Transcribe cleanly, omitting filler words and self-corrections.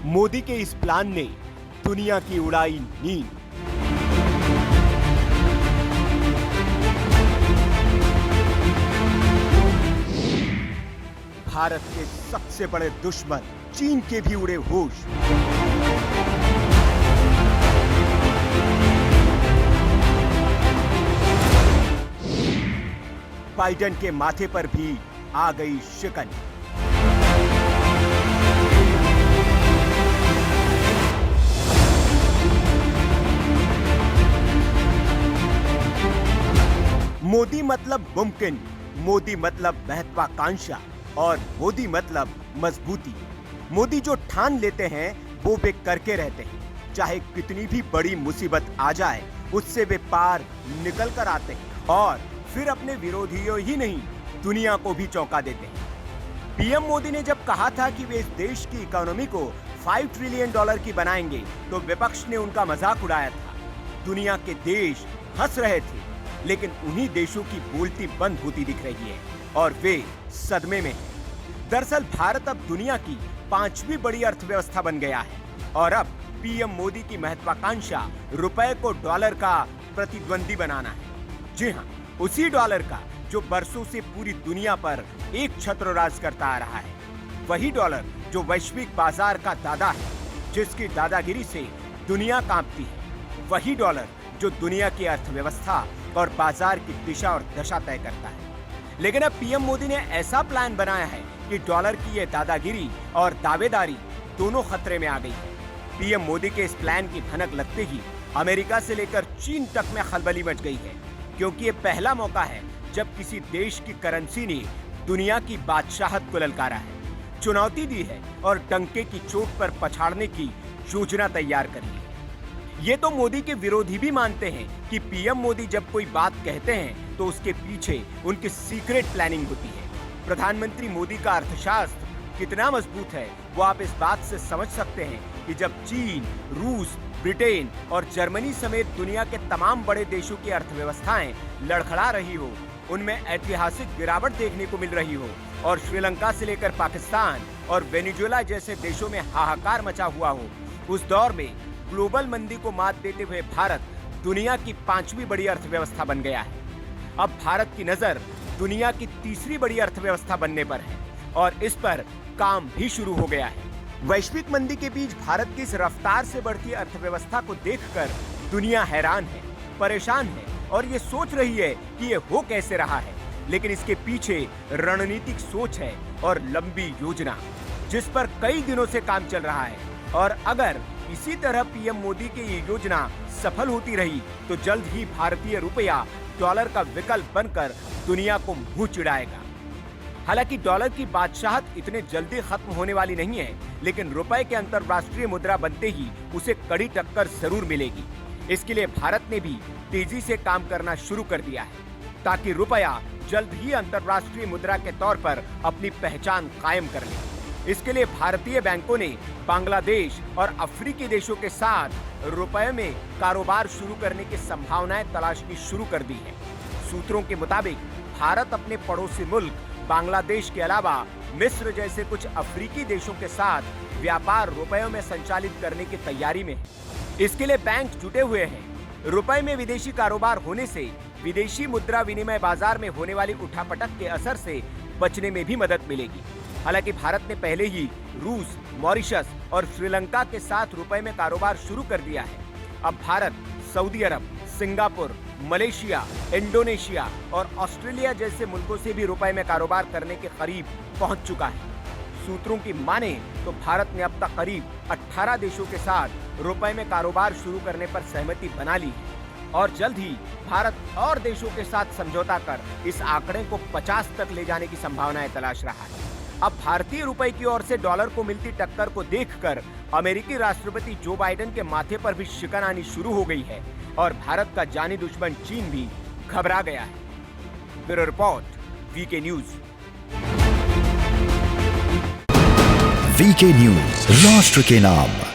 मोदी के इस प्लान ने दुनिया की उड़ाई नींद। भारत के सबसे बड़े दुश्मन चीन के भी उड़े होश। बाइडेन के माथे पर भी आ गई शिकन। मोदी मतलब मुमकिन, मोदी मतलब महत्वाकांक्षा और मोदी मतलब मजबूती। मोदी जो ठान लेते हैं वो वे करके रहते हैं, चाहे कितनी भी बड़ी मुसीबत आ जाए उससे वे पार निकल कर आते हैं और फिर अपने विरोधियों ही नहीं दुनिया को भी चौंका देते हैं। पीएम मोदी ने जब कहा था कि वे इस देश की इकोनॉमी को $5 ट्रिलियन की बनाएंगे तो विपक्ष ने उनका मजाक उड़ाया था। दुनिया के देश हंस रहे थे, लेकिन उन्हीं देशों की बोलती बंद होती दिख रही है और वे सदमे में हैं। दरअसल भारत अब दुनिया की 5वीं बड़ी अर्थव्यवस्था बन गया है और अब पीएम मोदी की महत्वाकांक्षा रुपए को डॉलर का प्रतिद्वंदी बनाना है। जी हाँ, उसी डॉलर का जो बरसों से पूरी दुनिया पर एक छत्र राज करता आ रहा है। वही डॉलर जो वैश्विक बाजार का दादा है, जिसकी दादागिरी से दुनिया कांपती है। वही डॉलर जो दुनिया की अर्थव्यवस्था और बाजार की दिशा और दशा तय करता है। लेकिन अब पीएम मोदी ने ऐसा प्लान बनाया है कि डॉलर की ये दादागिरी और दावेदारी दोनों खतरे में आ गई है। पीएम मोदी के इस प्लान की भनक लगते ही अमेरिका से लेकर चीन तक में खलबली मच गई है, क्योंकि ये पहला मौका है जब किसी देश की करेंसी ने दुनिया की बादशाहत को ललकारा है, चुनौती दी है और डंके की चोट पर पछाड़ने की योजना तैयार करी है। ये तो मोदी के विरोधी भी मानते हैं कि पीएम मोदी जब कोई बात कहते हैं तो उसके पीछे उनकी सीक्रेट प्लानिंग होती है। प्रधानमंत्री मोदी का अर्थशास्त्र कितना मजबूत है वो आप इस बात से समझ सकते हैं कि जब चीन, रूस, ब्रिटेन और जर्मनी समेत दुनिया के तमाम बड़े देशों की अर्थव्यवस्थाएं लड़खड़ा रही हो, उनमें ऐतिहासिक गिरावट देखने को मिल रही हो और श्रीलंका से लेकर पाकिस्तान और वेनेजुएला जैसे देशों में हाहाकार मचा हुआ हो, उस दौर में ग्लोबल मंदी को मात देते हुए भारत दुनिया की 5वीं बड़ी अर्थव्यवस्था बन गया है। अब भारत की नजर दुनिया की 3री बड़ी अर्थव्यवस्था बनने पर है और इस पर काम भी शुरू हो गया है। वैश्विक मंदी के बीच भारत की इस रफ्तार से बढ़ती अर्थव्यवस्था को देखकर दुनिया हैरान है, परेशान है और ये सोच रही है कि ये हो कैसे रहा है। लेकिन इसके पीछे रणनीतिक सोच है और लंबी योजना, जिस पर कई दिनों से काम चल रहा है। और अगर इसी तरह पीएम मोदी की ये योजना सफल होती रही तो जल्द ही भारतीय रुपया डॉलर का विकल्प बनकर दुनिया को मुंह चिढ़ाएगा। हालांकि डॉलर की बादशाहत इतने जल्दी खत्म होने वाली नहीं है, लेकिन रुपए के अंतर्राष्ट्रीय मुद्रा बनते ही उसे कड़ी टक्कर जरूर मिलेगी। इसके लिए भारत ने भी तेजी से काम करना शुरू कर दिया है, ताकि रुपया जल्द ही अंतर्राष्ट्रीय मुद्रा के तौर पर अपनी पहचान कायम कर ले। इसके लिए भारतीय बैंकों ने बांग्लादेश और अफ्रीकी देशों के साथ रुपए में कारोबार शुरू करने की संभावनाएं तलाशनी शुरू कर दी है। सूत्रों के मुताबिक भारत अपने पड़ोसी मुल्क बांग्लादेश के अलावा मिस्र जैसे कुछ अफ्रीकी देशों के साथ व्यापार रुपयों में संचालित करने की तैयारी में है। इसके लिए बैंक जुटे हुए हैं। रुपए में विदेशी कारोबार होने से विदेशी मुद्रा विनिमय बाजार में होने वाली उठापटक के असर से बचने में भी मदद मिलेगी। हालांकि भारत ने पहले ही रूस, मॉरिशस और श्रीलंका के साथ रुपए में कारोबार शुरू कर दिया है। अब भारत सऊदी अरब, सिंगापुर, मलेशिया, इंडोनेशिया और ऑस्ट्रेलिया जैसे मुल्कों से भी रुपए में कारोबार करने के करीब पहुंच चुका है। सूत्रों की माने तो भारत ने अब तक करीब 18 देशों के साथ रुपए में कारोबार शुरू करने पर सहमति बना ली है और जल्द ही भारत और देशों के साथ समझौता कर इस आंकड़े को 50 तक ले जाने की संभावनाएं तलाश रहा है। अब भारतीय रुपए की ओर से डॉलर को मिलती टक्कर को देखकर अमेरिकी राष्ट्रपति जो बाइडेन के माथे पर भी शिकन आनी शुरू हो गई है और भारत का जानी दुश्मन चीन भी घबरा गया है। Bureau report, VK news. VK news, राष्ट्र के नाम।